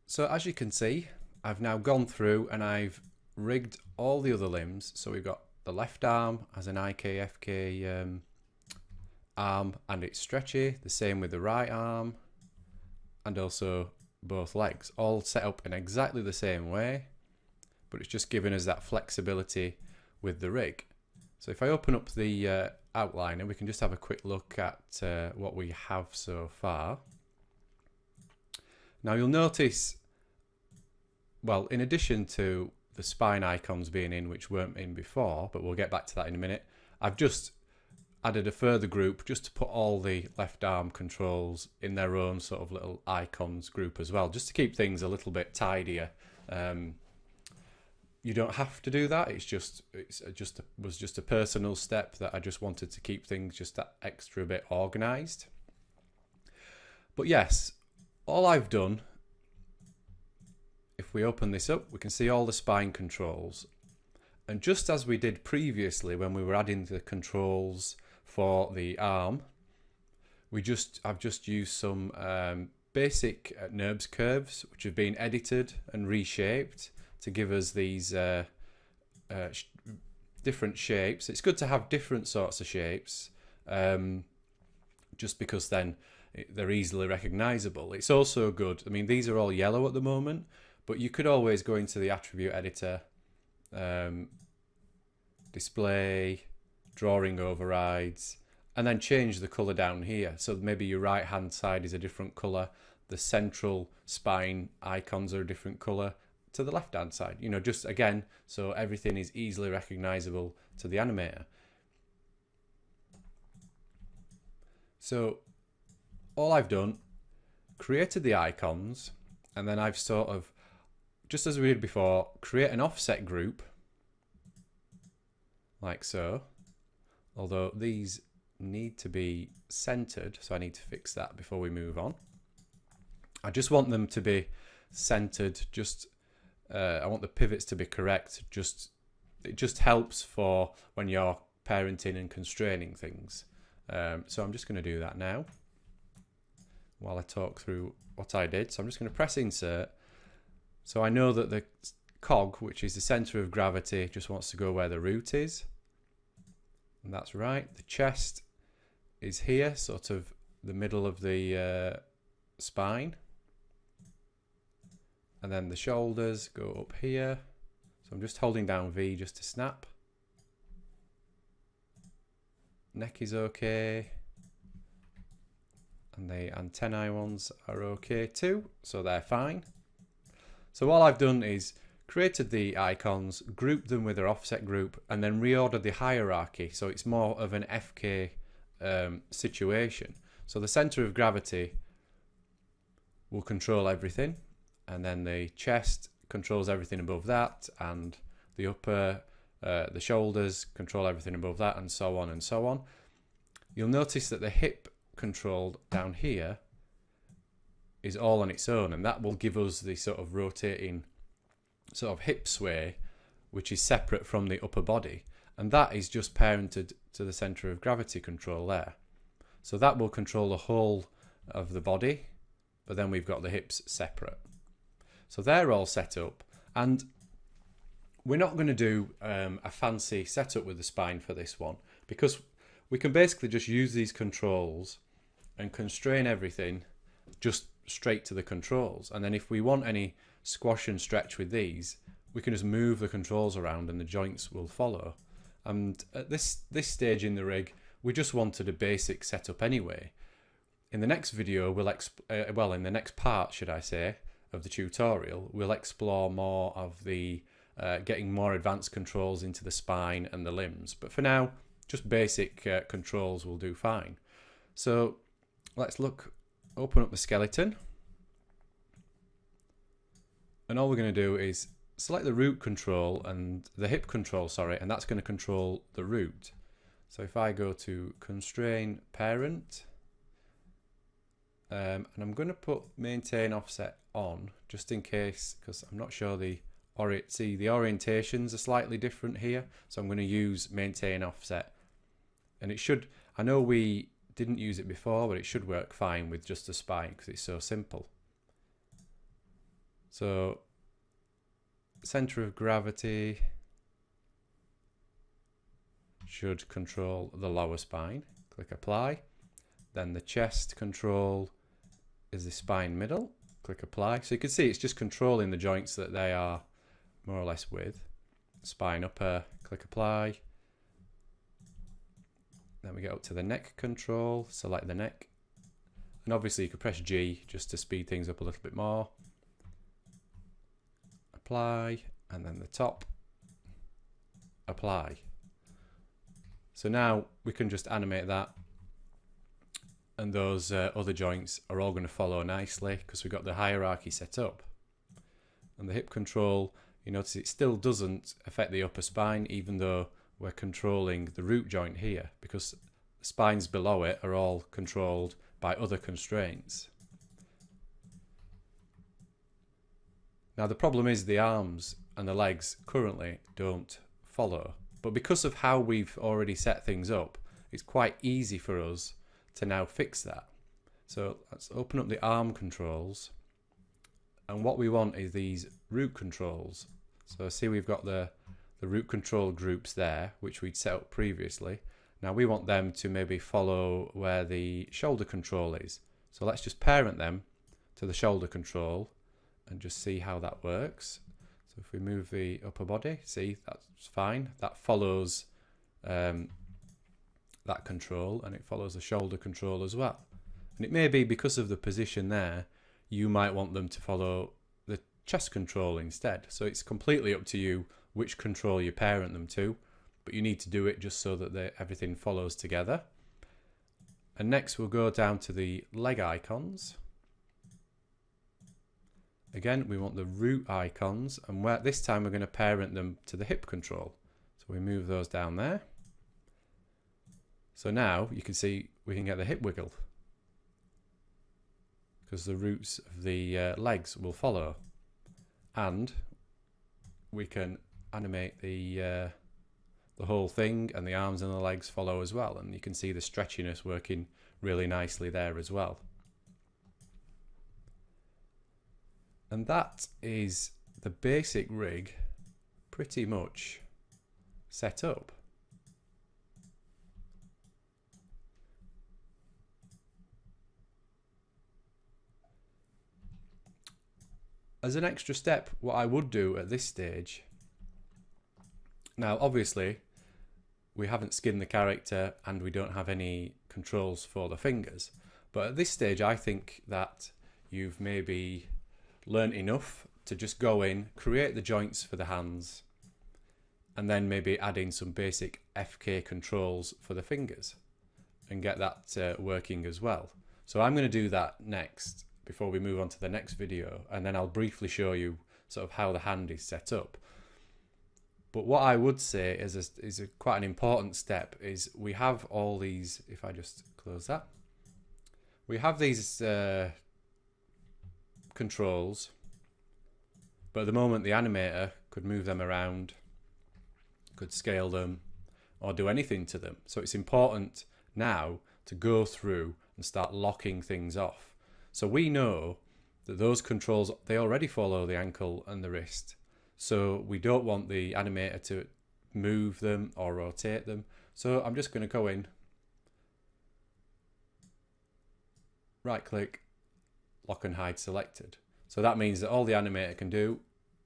So as you can see, I've now gone through and I've rigged all the other limbs. So we've got the left arm as an IKFK arm and it's stretchy. The same with the right arm and also both legs. All set up in exactly the same way, but it's just giving us that flexibility with the rig. So if I open up the outliner, we can just have a quick look at what we have so far. Now you'll notice, well, in addition to the spine icons being in, which weren't in before, but we'll get back to that in a minute, I've just added a further group just to put all the left arm controls in their own sort of little icons group as well, just to keep things a little bit tidier. You don't have to do that. It was just a personal step that I just wanted to keep things just that extra bit organized. But yes, all I've done, if we open this up, we can see all the spine controls. And just as we did previously when we were adding the controls for the arm, I've just used some basic NURBS curves which have been edited and reshaped to give us these different shapes. It's good to have different sorts of shapes, just because then they're easily recognizable. It's also good, I mean, these are all yellow at the moment, but you could always go into the attribute editor, display, drawing overrides, and then change the color down here. So maybe your right hand side is a different color, the central spine icons are a different color to the left hand side, you know, just again, so everything is easily recognizable to the animator. So all I've done, created the icons, and then I've sort of, just as we did before, create an offset group like so, although these need to be centered, so I need to fix that before we move on. I just want them to be centered, just I want the pivots to be correct. It just helps for when you're parenting and constraining things. So I'm just going to do that now while I talk through what I did. So I'm just going to press insert. So I know that the cog, which is the center of gravity, just wants to go where the root is. And that's right. The chest is here, sort of the middle of the spine. And then the shoulders go up here. So I'm just holding down V just to snap. Neck is okay. And the antennae ones are okay too, so they're fine. So all I've done is created the icons, grouped them with their offset group, and then reordered the hierarchy, so it's more of an FK situation. So the center of gravity will control everything, and then the chest controls everything above that, and the upper, the shoulders control everything above that, and so on and so on. You'll notice that the hip control down here is all on its own, and that will give us the sort of rotating sort of hip sway, which is separate from the upper body, and that is just parented to the center of gravity control there. So that will control the whole of the body, but then we've got the hips separate. So they're all set up, and we're not going to do a fancy setup with the spine for this one, because we can basically just use these controls and constrain everything just straight to the controls. And then if we want any squash and stretch with these, we can just move the controls around and the joints will follow. And at this stage in the rig, we just wanted a basic setup anyway. In the next video, in the next part, should I say, of the tutorial, we'll explore more of the getting more advanced controls into the spine and the limbs. But for now, just basic controls will do fine. So let's open up the skeleton. And all we're going to do is select the root control and the hip control, and that's going to control the root. So if I go to constrain parent, and I'm going to put maintain offset on just in case, because I'm not sure the orientations are slightly different here. So I'm going to use maintain offset, and it should, I know we didn't use it before, but it should work fine with just the spine because it's so simple. So center of gravity should control the lower spine. Click apply. Then the chest control is the spine middle. Click apply. So you can see it's just controlling the joints that they are more or less with. Spine upper, click apply. Then we get up to the neck control, select the neck. And obviously you could press G just to speed things up a little bit more. Apply, and then the top, apply. So now we can just animate that, and those other joints are all going to follow nicely because we've got the hierarchy set up. And the hip control, you notice it still doesn't affect the upper spine, even though we're controlling the root joint here, because the spines below it are all controlled by other constraints. Now the problem is the arms and the legs currently don't follow, but because of how we've already set things up, it's quite easy for us to now fix that. So let's open up the arm controls, and what we want is these root controls. So see, we've got the root control groups there, which we'd set up previously. Now we want them to maybe follow where the shoulder control is. So let's just parent them to the shoulder control and just see how that works. So if we move the upper body, see, that's fine. That follows that control, and it follows the shoulder control as well. And it may be because of the position there, you might want them to follow the chest control instead. So it's completely up to you which control you parent them to, but you need to do it just so that everything follows together. And next we'll go down to the leg icons. Again, we want the root icons, and this time we're going to parent them to the hip control. So we move those down there. So now you can see we can get the hip wiggle because the roots of the legs will follow, and we can animate the whole thing, and the arms and the legs follow as well, and you can see the stretchiness working really nicely there as well. And that is the basic rig pretty much set up. As an extra step, what I would do at this stage, now obviously we haven't skinned the character and we don't have any controls for the fingers, but at this stage I think that you've maybe learned enough to just go in, create the joints for the hands, and then maybe add in some basic FK controls for the fingers and get that working as well. So I'm going to do that next before we move on to the next video, and then I'll briefly show you sort of how the hand is set up. But what I would say is quite an important step is we have all these, if I just close that, we have these controls, but at the moment the animator could move them around, could scale them, or do anything to them. So it's important now to go through and start locking things off. So we know that those controls, they already follow the ankle and the wrist. So we don't want the animator to move them or rotate them. So I'm just going to go in, right click, lock and hide selected. So that means that all the animator can do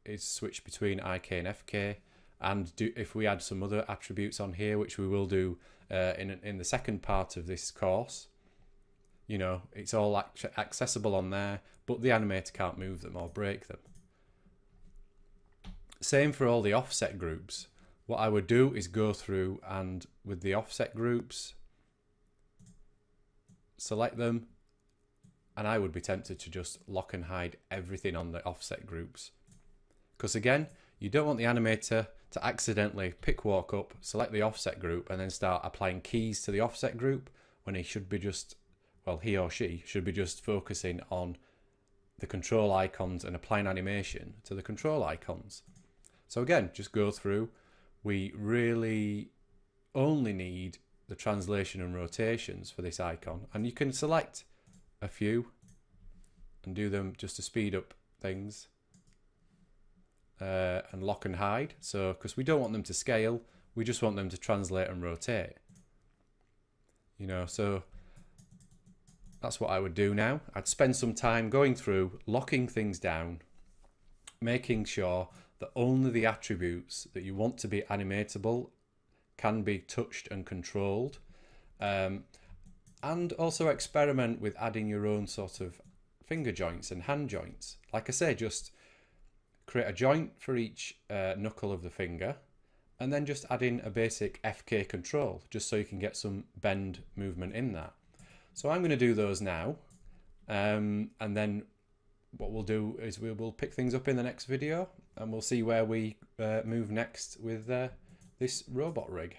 is switch between IK and FK, and if we add some other attributes on here, which we will do in the second part of this course, you know, it's all accessible on there, but the animator can't move them or break them. Same for all the offset groups. What I would do is go through and with the offset groups, select them, and I would be tempted to just lock and hide everything on the offset groups. Because again, you don't want the animator to accidentally pick walk up, select the offset group, and then start applying keys to the offset group when he should be just, well, he or she should be just focusing on the control icons and applying animation to the control icons. So again, just go through. We really only need the translation and rotations for this icon, and you can select a few and do them just to speed up things. and lock and hide. So, because we don't want them to scale, we just want them to translate and rotate. You know, so that's what I would do now. I'd spend some time going through, locking things down, making sure that only the attributes that you want to be animatable can be touched and controlled. And also experiment with adding your own sort of finger joints and hand joints. Like I say, just create a joint for each knuckle of the finger, and then just add in a basic FK control, just so you can get some bend movement in that. So I'm going to do those now, and then what we'll do is we will pick things up in the next video, and we'll see where we move next with this robot rig.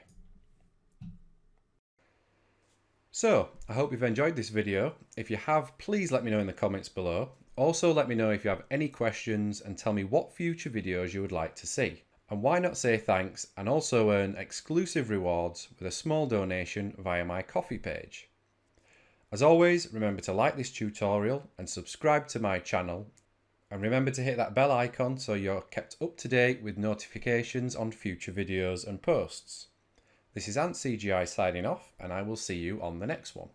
So, I hope you've enjoyed this video. If you have, please let me know in the comments below. Also, let me know if you have any questions and tell me what future videos you would like to see. And why not say thanks and also earn exclusive rewards with a small donation via my Ko-fi page. As always, remember to like this tutorial and subscribe to my channel. And remember to hit that bell icon so you're kept up to date with notifications on future videos and posts. This is AntCGI signing off, and I will see you on the next one.